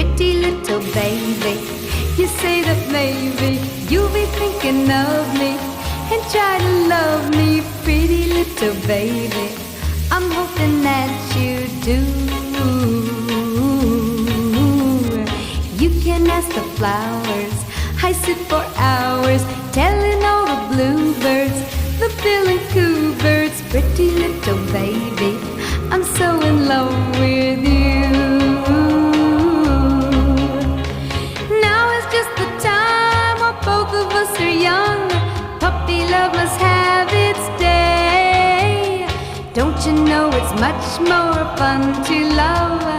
pretty little baby. You say that maybe you'll be thinking of me and try to love me, pretty little baby. I'm hoping that you do. You can ask the flowers, I sit for hours telling all the bluebirds, the bill and coo birds, pretty little baby, I'm so in love with you. Now is just the time while both of us are young. Puppy love must have its day. Don't you know it's much more fun to love